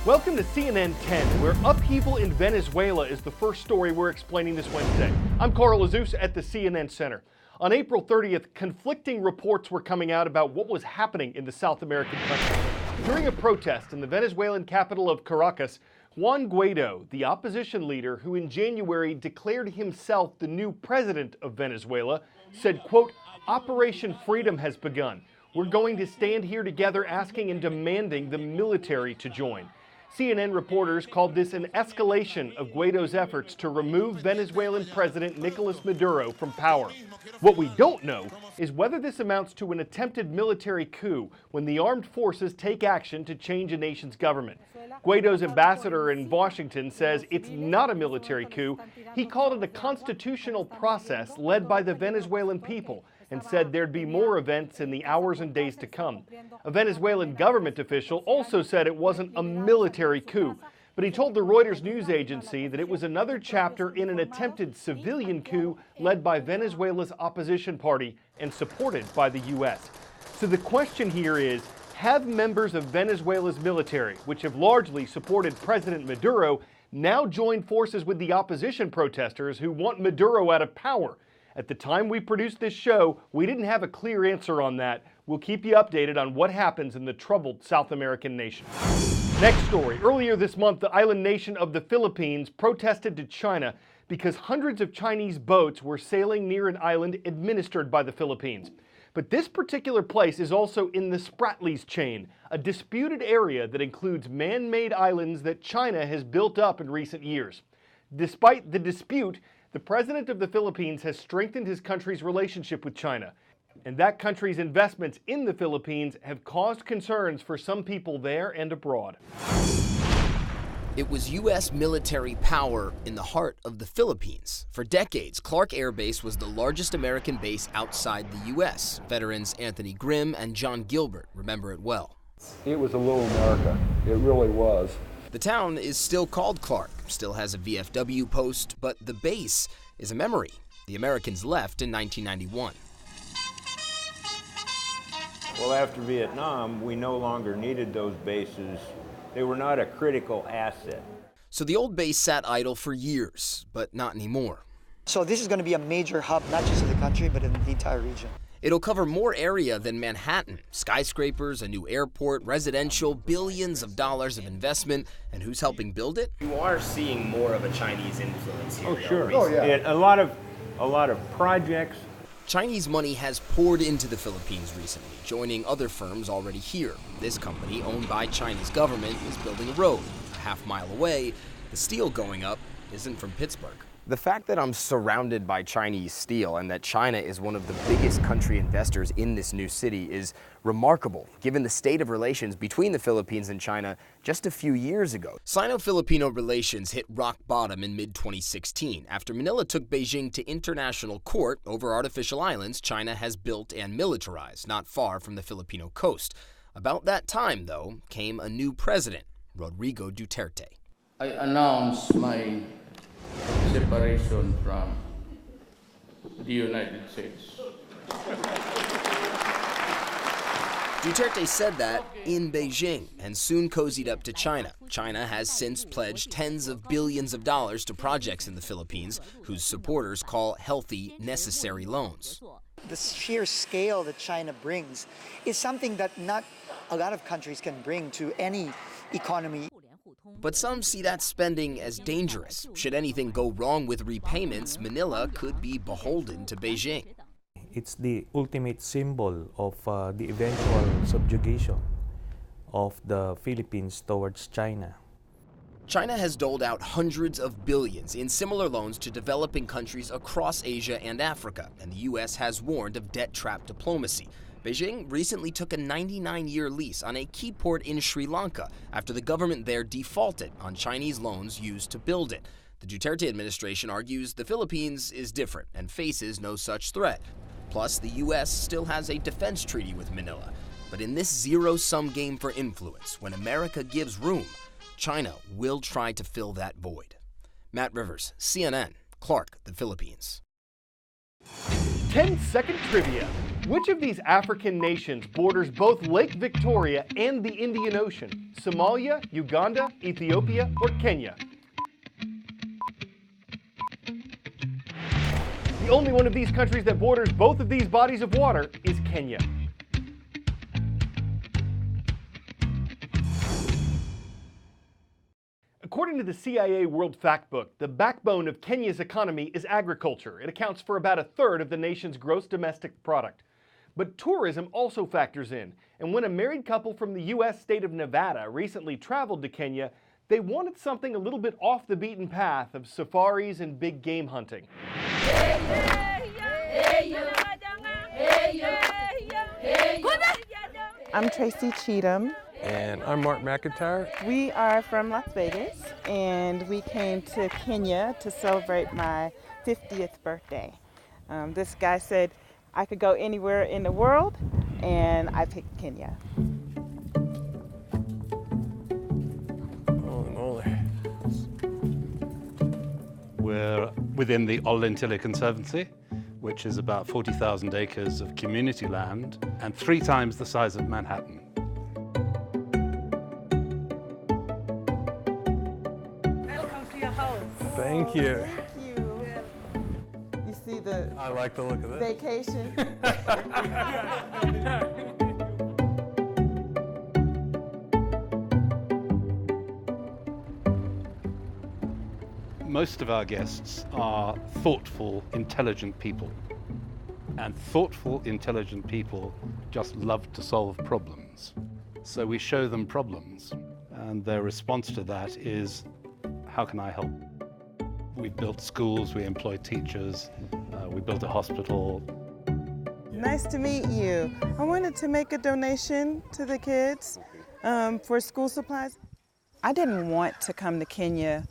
Welcome to CNN 10, where upheaval in Venezuela is the first story we're explaining this Wednesday. I'm Carl Azus at the CNN Center. On April 30th, conflicting reports were coming out about what was happening in the South American country. During a protest in the Venezuelan capital of Caracas, Juan Guaido, the opposition leader who in January declared himself the new president of Venezuela, said, quote, "Operation Freedom has begun. We're going to stand here together asking and demanding the military to join." CNN reporters called this an escalation of Guaido's efforts to remove Venezuelan President Nicolas Maduro from power. What we don't know is whether this amounts to an attempted military coup when the armed forces take action to change a nation's government. Guaido's ambassador in Washington says it's not a military coup. He called it a constitutional process led by the Venezuelan people, and said there'd be more events in the hours and days to come. A Venezuelan government official also said it wasn't a military coup, but he told the Reuters news agency that it was another chapter in an attempted civilian coup led by Venezuela's opposition party and supported by the U.S. So the question here is, have members of Venezuela's military, which have largely supported President Maduro, now joined forces with the opposition protesters who want Maduro out of power? At the time we produced this show, we didn't have a clear answer on that. We'll keep you updated on what happens in the troubled South American nation. Next story. Earlier this month, the island nation of the Philippines protested to China because hundreds of Chinese boats were sailing near an island administered by the Philippines. But this particular place is also in the Spratlys chain, a disputed area that includes man-made islands that China has built up in recent years. Despite the dispute, the president of the Philippines has strengthened his country's relationship with China, and that country's investments in the Philippines have caused concerns for some people there and abroad. It was U.S. military power in the heart of the Philippines. For decades, Clark Air Base was the largest American base outside the U.S. Veterans Anthony Grimm and John Gilbert remember it well. It was a little America. It really was. The town is still called Clark, still has a VFW post, but the base is a memory. The Americans left in 1991. Well, after Vietnam, we no longer needed those bases. They were not a critical asset. So the old base sat idle for years, but not anymore. So this is going to be a major hub, not just in the country, but in the entire region. It'll cover more area than Manhattan. Skyscrapers, a new airport, residential, billions of dollars of investment. And who's helping build it? You are seeing more of a Chinese influence here. Oh, sure. Oh, yeah. And a lot of projects. Chinese money has poured into the Philippines recently, joining other firms already here. This company, owned by China's government, is building a road a half-mile away. The steel going up isn't from Pittsburgh. The fact that I'm surrounded by Chinese steel and that China is one of the biggest country investors in this new city is remarkable, given the state of relations between the Philippines and China just a few years ago. Sino-Filipino relations hit rock bottom in mid-2016 after Manila took Beijing to international court over artificial islands China has built and militarized not far from the Filipino coast. About that time, though, came a new president, Rodrigo Duterte. I announce my separation from the United States. Duterte said that in Beijing and soon cozied up to China. China has since pledged tens of billions of dollars to projects in the Philippines, whose supporters call healthy, necessary loans. The sheer scale that China brings is something that not a lot of countries can bring to any economy. But some see that spending as dangerous. Should anything go wrong with repayments, Manila could be beholden to Beijing. It's the ultimate symbol of the eventual subjugation of the Philippines towards China. China has doled out hundreds of billions in similar loans to developing countries across Asia and Africa, and the U.S. has warned of debt-trap diplomacy. Beijing recently took a 99-year lease on a key port in Sri Lanka after the government there defaulted on Chinese loans used to build it. The Duterte administration argues the Philippines is different and faces no such threat. Plus, the U.S. still has a defense treaty with Manila. But in this zero-sum game for influence, when America gives room, China will try to fill that void. Matt Rivers, CNN, Clark, the Philippines. 10-second trivia. Which of these African nations borders both Lake Victoria and the Indian Ocean? Somalia, Uganda, Ethiopia, or Kenya? The only one of these countries that borders both of these bodies of water is Kenya. According to the CIA World Factbook, the backbone of Kenya's economy is agriculture. It accounts for about a third of the nation's gross domestic product. But tourism also factors in, and when a married couple from the U.S. state of Nevada recently traveled to Kenya, they wanted something a little bit off the beaten path of safaris and big game hunting. I'm Tracy Cheatham. And I'm Mark McIntyre. We are from Las Vegas, and we came to Kenya to celebrate my 50th birthday. This guy said I could go anywhere in the world, and I picked Kenya. Holy moly. We're within the Ollantilla Conservancy, which is about 40,000 acres of community land and 3 times the size of Manhattan. Thank you. Thank you. You see the I like the look of this. vacation? Most of our guests are thoughtful, intelligent people. And thoughtful, intelligent people just love to solve problems. So we show them problems, and their response to that is, how can I help? We built schools, we employed teachers, we built a hospital. Nice to meet you. I wanted to make a donation to the kids for school supplies. I didn't want to come to Kenya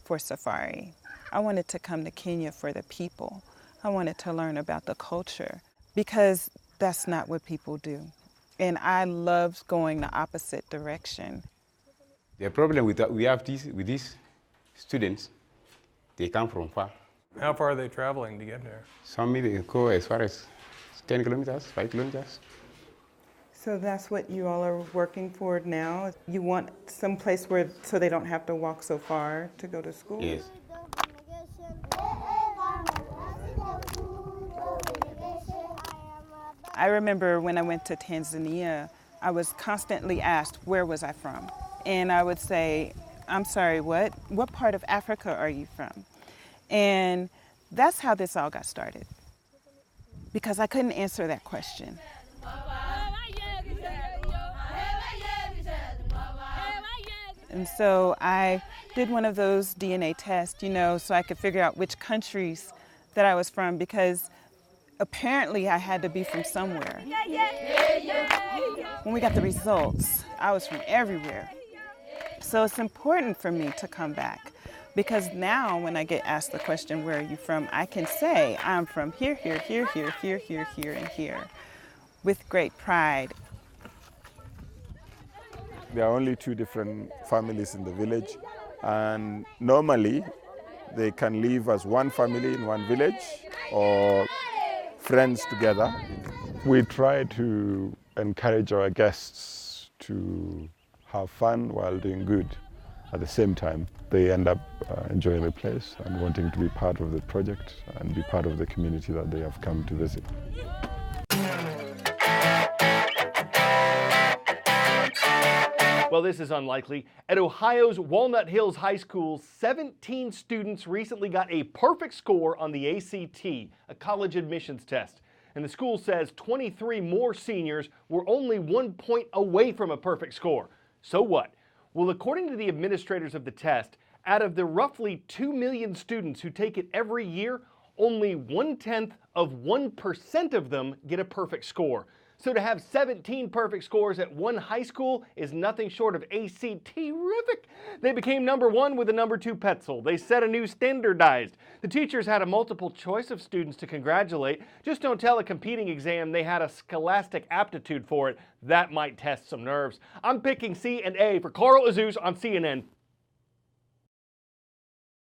for safari. I wanted to come to Kenya for the people. I wanted to learn about the culture because that's not what people do. And I loved going the opposite direction. The problem with these students, they come from far. How far are they traveling to get here? Some maybe go as far as 10 kilometers, 5 kilometers. So that's what you all are working for now? You want some place where, so they don't have to walk so far to go to school? Yes. I remember when I went to Tanzania, I was constantly asked, where was I from? And I would say, I'm sorry, what? What part of Africa are you from? And that's how this all got started, because I couldn't answer that question. And so I did one of those DNA tests, so I could figure out which countries that I was from, because apparently I had to be from somewhere. When we got the results, I was from everywhere. So it's important for me to come back, because now when I get asked the question, where are you from, I can say I'm from here, here, here, here, here, here, here, and here, with great pride. There are only 2 different families in the village, and normally they can live as one family in one village or friends together. We try to encourage our guests to have fun while doing good. At the same time, they end up enjoying the place and wanting to be part of the project and be part of the community that they have come to visit. Well, this is unlikely. At Ohio's Walnut Hills High School, 17 students recently got a perfect score on the ACT, a college admissions test. And the school says 23 more seniors were only 1 point away from a perfect score. So what? Well, according to the administrators of the test, out of the roughly 2 million students who take it every year, only 0.1% of them get a perfect score. So to have 17 perfect scores at one high school is nothing short of ACT-rific. They became #1 with a #2 pencil. They set a new standardized. The teachers had a multiple choice of students to congratulate. Just don't tell a competing exam they had a scholastic aptitude for it. That might test some nerves. I'm picking C and A for Carl Azuz on CNN.